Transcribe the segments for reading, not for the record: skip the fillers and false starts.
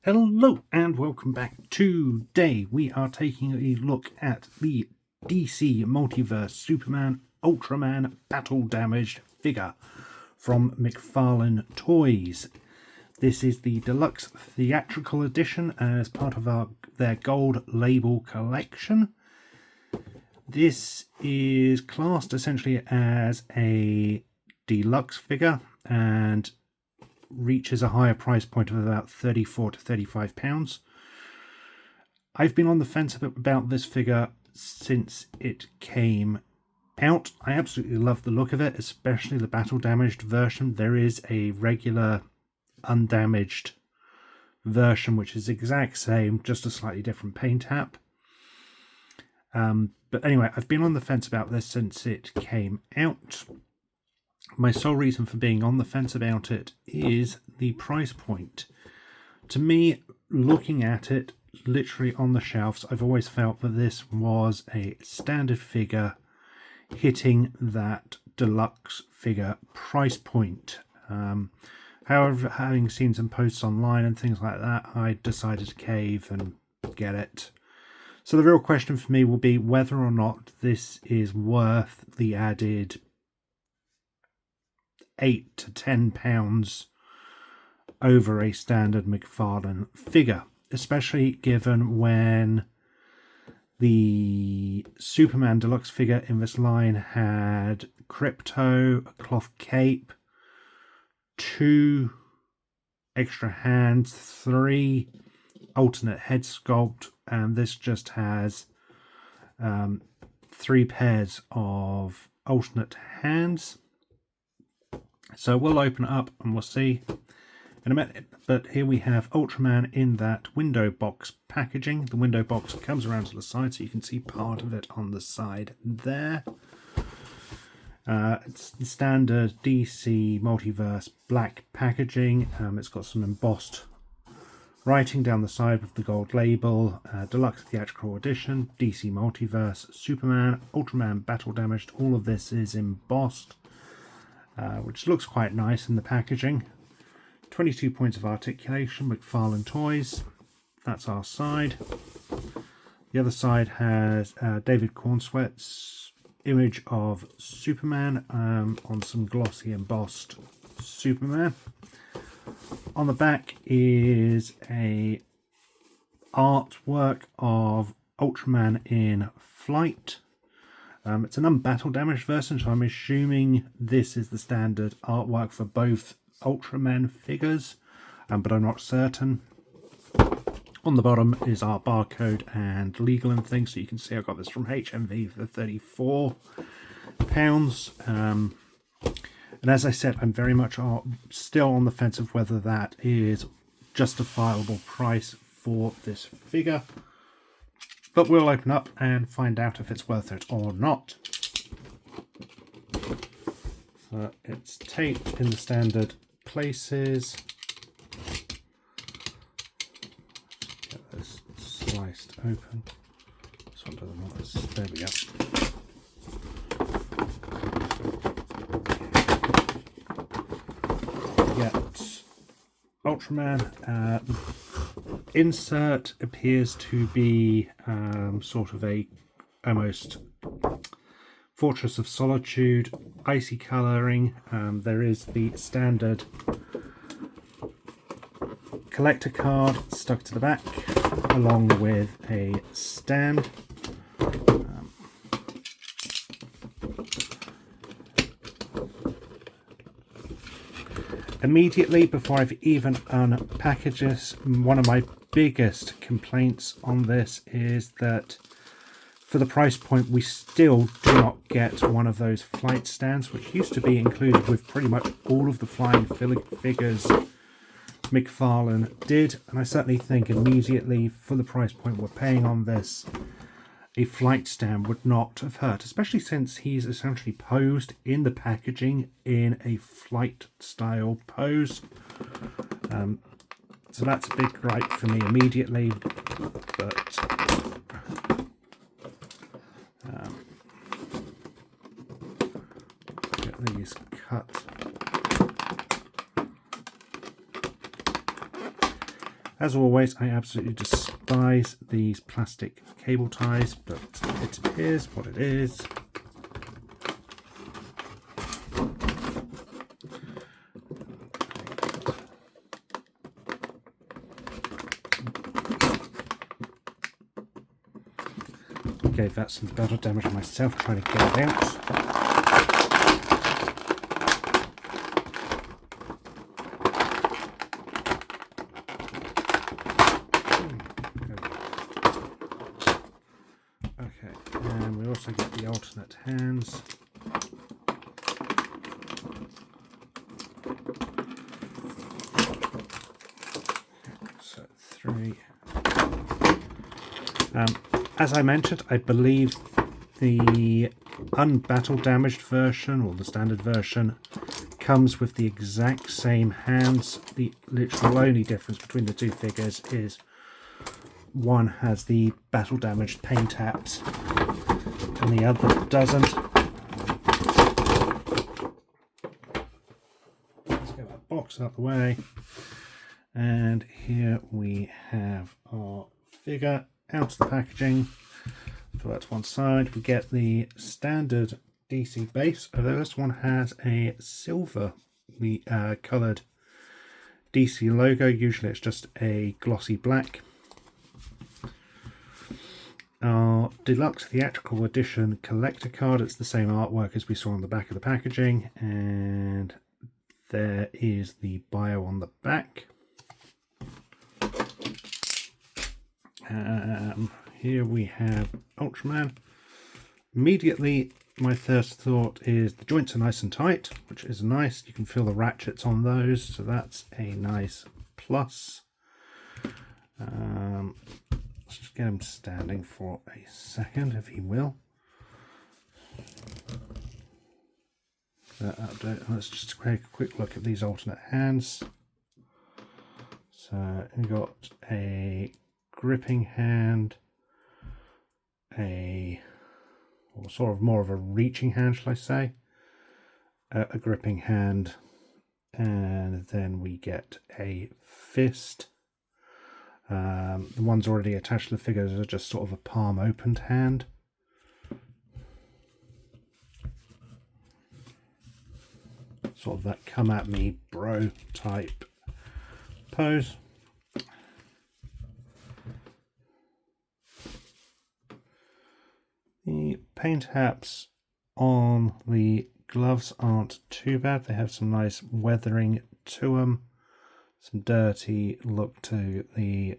Hello and welcome back. Today we are taking a look at the DC Multiverse Superman Ultraman Battle Damaged figure from Mcfarlane Toys. This is the deluxe theatrical edition as part of their gold label collection. This is classed essentially as a deluxe figure and reaches a higher price point of about £34 to £35. I've been on the fence about this figure since it came out. I absolutely love the look of it, especially the battle damaged version. There is a regular undamaged version which is the exact same, just a slightly different paint app. But anyway, I've been on the fence about this since it came out. My sole reason for being on the fence about it is the price point. To me, looking at it literally on the shelves, I've always felt that this was a standard figure hitting that deluxe figure price point. However, having seen some posts online and things like that, I decided to cave and get it. So the real question for me will be whether or not this is worth the added £8 to £10 over a standard Mcfarlane figure, especially given when the Superman deluxe figure in this line had Crypto, a cloth cape, 2 extra hands, 3 alternate head sculpt, and this just has 3 pairs of alternate hands. So we'll open it up and we'll see in a minute. But here we have Ultraman in that window box packaging. The window box comes around to the side so you can see part of it on the side there. It's the standard DC Multiverse black packaging. It's got some embossed writing down the side with the gold label. Deluxe Theatrical Edition, DC Multiverse, Superman, Ultraman Battle Damaged. All of this is embossed. Which looks quite nice in the packaging. 22 points of articulation, Mcfarlane Toys. That's our side. The other side has David Cornsweat's image of Superman on some glossy embossed Superman. On the back is a artwork of Ultraman in flight. It's an unbattle damaged version, so I'm assuming this is the standard artwork for both Ultraman figures, but I'm not certain. On the bottom is our barcode and legal and things, so you can see I got this from HMV for £34. And as I said, I'm very much still on the fence of whether that is justifiable price for this figure. But we'll open up and find out if it's worth it or not. So it's taped in the standard places. Get this sliced open. This one doesn't want this. There we go. Get Ultraman. Insert appears to be sort of a almost Fortress of Solitude icy colouring. There is the standard collector card stuck to the back along with a stand. Immediately before I've even unpackaged this, one of my biggest complaints on this is that for the price point we still do not get one of those flight stands, which used to be included with pretty much all of the flying figures Mcfarlane did. And I certainly think immediately for the price point we're paying on this, a flight stand would not have hurt, especially since he's essentially posed in the packaging in a flight style pose. So that's a big gripe for me immediately, but get these cut. As always, I absolutely despise these plastic cable ties, but it is what it is. Gave that some battle damage myself trying to get it out. Okay, and we also get the alternate hands. So 3. As I mentioned, I believe the unbattle damaged version, or the standard version, comes with the exact same hands. The literal only difference between the two figures is one has the battle damaged paint taps and the other doesn't. Let's get that box out of the way. And here we have our figure out of the packaging. Put that to one side. We get the standard DC base, although this one has a silver coloured DC logo. Usually it's just a glossy black. Our deluxe theatrical edition collector card. It's the same artwork as we saw on the back of the packaging, and there is the bio on the back. Here we have Ultraman. Immediately my first thought is the joints are nice and tight, which is nice. You can feel the ratchets on those, so that's a nice plus. Let's just get him standing for a second, if he will. Let's just take a quick look at these alternate hands. So we've got a gripping hand, or sort of more of a reaching hand, shall I say, a gripping hand, and then we get a fist. The ones already attached to the figures are just sort of a palm opened hand. Sort of that come at me bro type pose. The paint taps on the gloves aren't too bad. They have some nice weathering to them. Some dirty look to the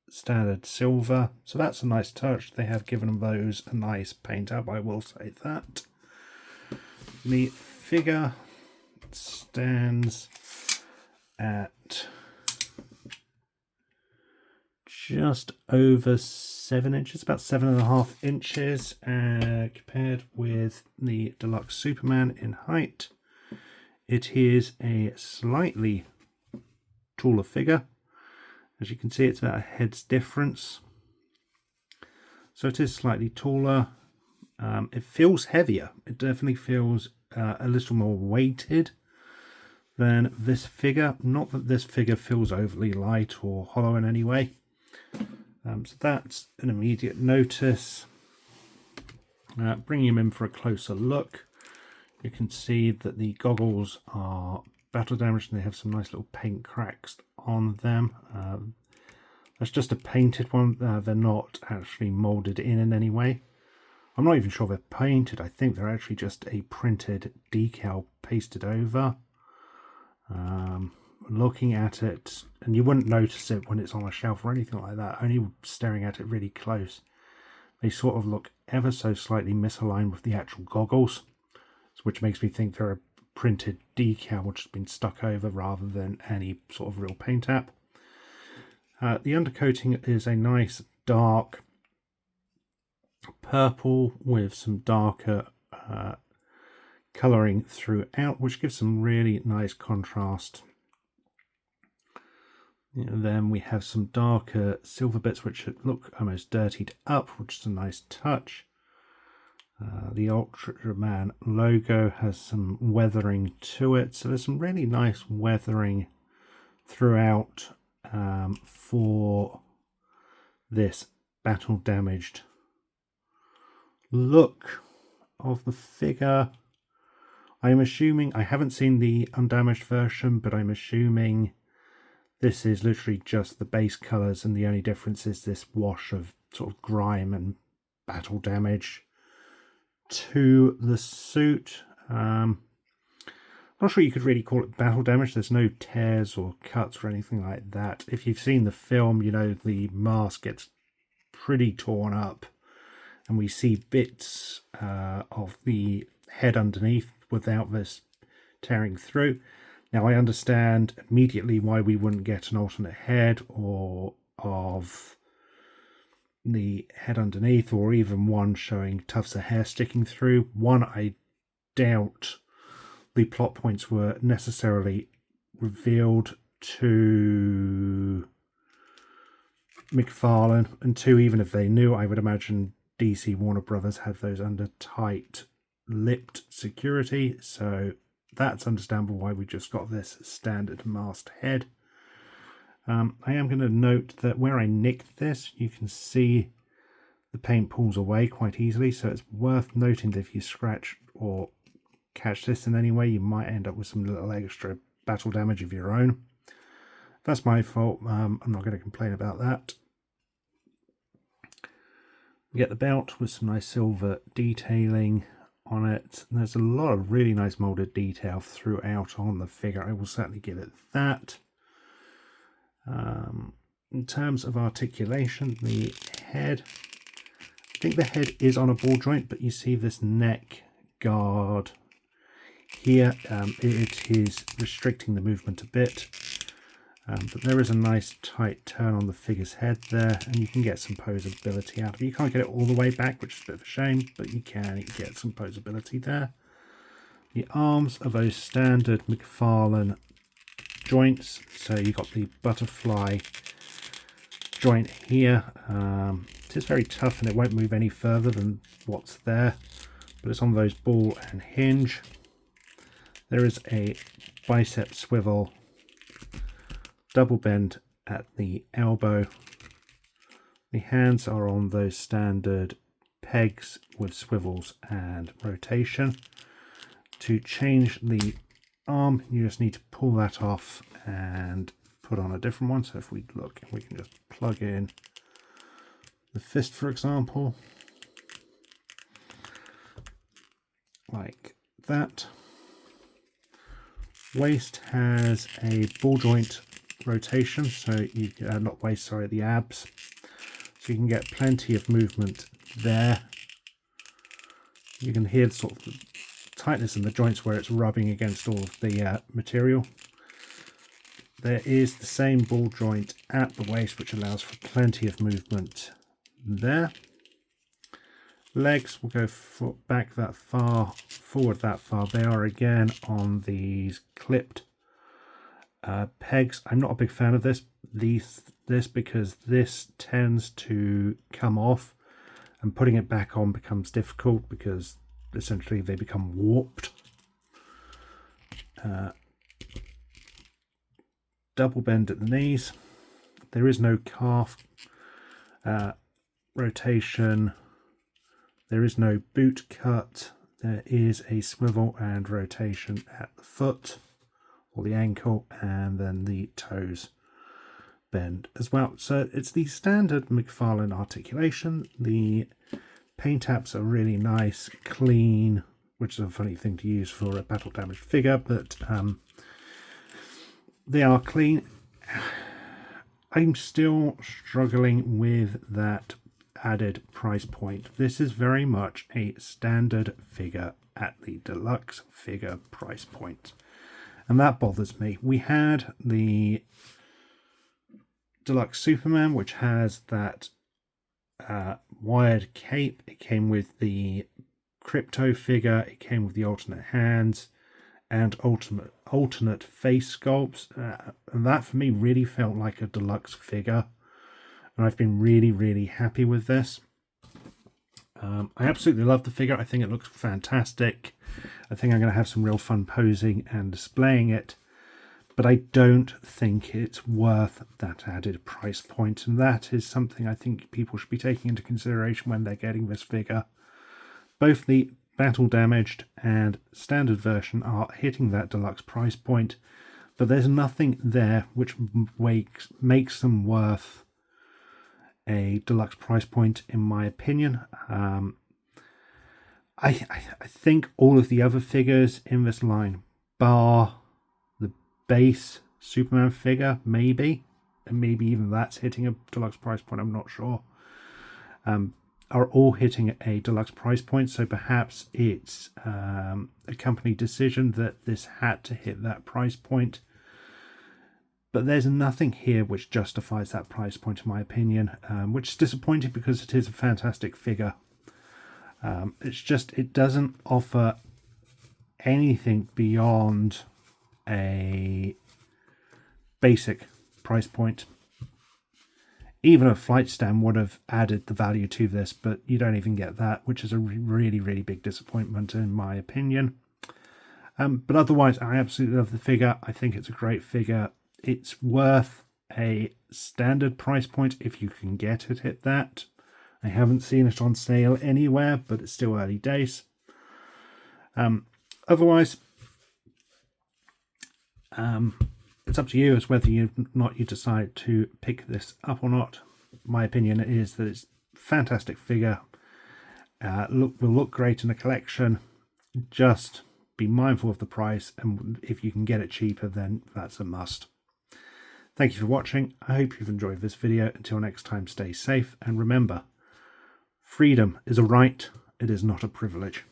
standard silver. So that's a nice touch. They have given those a nice paint up, I will say that. The figure stands at just over 7 inches, about 7.5 inches, compared with the deluxe Superman in height. It is a slightly taller figure. As you can see, it's about a head's difference. So it is slightly taller. It feels heavier. It definitely feels a little more weighted than this figure. Not that this figure feels overly light or hollow in any way. So that's an immediate notice. Bringing him in for a closer look, you can see that the goggles are battle damaged and they have some nice little paint cracks on them. That's just a painted one. They're not actually molded in any way. I'm not even sure they're painted. I think they're actually just a printed decal pasted over. Looking at it, and you wouldn't notice it when it's on a shelf or anything like that, only staring at it really close, they sort of look ever so slightly misaligned with the actual goggles, which makes me think they're a printed decal which has been stuck over rather than any sort of real paint app. The undercoating is a nice dark purple with some darker colouring throughout, which gives some really nice contrast. Then we have some darker silver bits which look almost dirtied up, which is a nice touch. The Ultraman logo has some weathering to it, so there's some really nice weathering throughout for this battle damaged look of the figure. I'm assuming, I haven't seen the undamaged version, but I'm assuming this is literally just the base colours, and the only difference is this wash of sort of grime and battle damage to the suit. Not sure you could really call it battle damage. There's no tears or cuts or anything like that. If you've seen the film, you know the mask gets pretty torn up, and we see bits of the head underneath without this tearing through. Now, I understand immediately why we wouldn't get an alternate head, or of the head underneath, or even one showing tufts of hair sticking through. One, I doubt the plot points were necessarily revealed to Mcfarlane, and two, even if they knew, I would imagine DC Warner Brothers had those under tight-lipped security, so that's understandable why we just got this standard masked head. I am going to note that where I nicked this, you can see the paint pulls away quite easily, so it's worth noting that if you scratch or catch this in any way, you might end up with some little extra battle damage of your own. That's my fault. I'm not going to complain about that. We get the belt with some nice silver detailing on it. There's a lot of really nice molded detail throughout on the figure. I will certainly give it that. In terms of articulation, the head, I think the head is on a ball joint, but you see this neck guard here. It is restricting the movement a bit, but there is a nice tight turn on the figure's head there, and you can get some posability out of it. You can't get it all the way back, which is a bit of a shame, but you can get some posability there. The arms are those standard Mcfarlane joints, so you've got the butterfly joint here. It is very tough and it won't move any further than what's there, but it's on those ball and hinge. There is a bicep swivel, double bend at the elbow. The hands are on those standard pegs with swivels and rotation. To change the arm, you just need to pull that off and put on a different one. So if we look, we can just plug in the fist, for example, like that. Waist has a ball joint rotation, so you not waist, sorry, the abs, so you can get plenty of movement there. You can hear the sort of tightness in the joints where it's rubbing against all of the material. There is the same ball joint at the waist, which allows for plenty of movement there. Legs will go back that far, forward that far. They are again on these clipped pegs. I'm not a big fan of this because this tends to come off, and putting it back on becomes difficult because essentially they become warped. Double bend at the knees. There is no calf rotation. There is no boot cut. There is a swivel and rotation at the foot or the ankle, and then the toes bend as well. So it's the standard Mcfarlane articulation. The paint apps are really nice, clean, which is a funny thing to use for a battle damaged figure, but they are clean. I'm still struggling with that added price point. This is very much a standard figure at the deluxe figure price point, and that bothers me. We had the deluxe Superman, which has that wired cape. It came with the crypto figure, it came with the alternate hands and alternate face sculpts, and that for me really felt like a deluxe figure, and I've been really happy with this. I absolutely love the figure. I think it looks fantastic. I think I'm going to have some real fun posing and displaying it, but I don't think it's worth that added price point, and that is something I think people should be taking into consideration when they're getting this figure. Both the battle damaged and standard version are hitting that deluxe price point, but there's nothing there which makes them worth a deluxe price point, in my opinion. I think all of the other figures in this line, bar the base Superman figure, maybe even that's hitting a deluxe price point, I'm not sure, are all hitting a deluxe price point. So perhaps it's a company decision that this had to hit that price point. But there's nothing here which justifies that price point, in my opinion, which is disappointing because it is a fantastic figure. It's just, it doesn't offer anything beyond a basic price point. Even a flight stand would have added the value to this, but you don't even get that, which is a really, really big disappointment in my opinion. But otherwise, I absolutely love the figure. I think it's a great figure. It's worth a standard price point if you can get it at that. I haven't seen it on sale anywhere, but it's still early days. Otherwise, it's up to you as whether you decide to pick this up or not. My opinion is that it's a fantastic figure. Will look great in a collection. Just be mindful of the price, and if you can get it cheaper, then that's a must. Thank you for watching. I hope you've enjoyed this video. Until next time, stay safe, and remember, freedom is a right, it is not a privilege.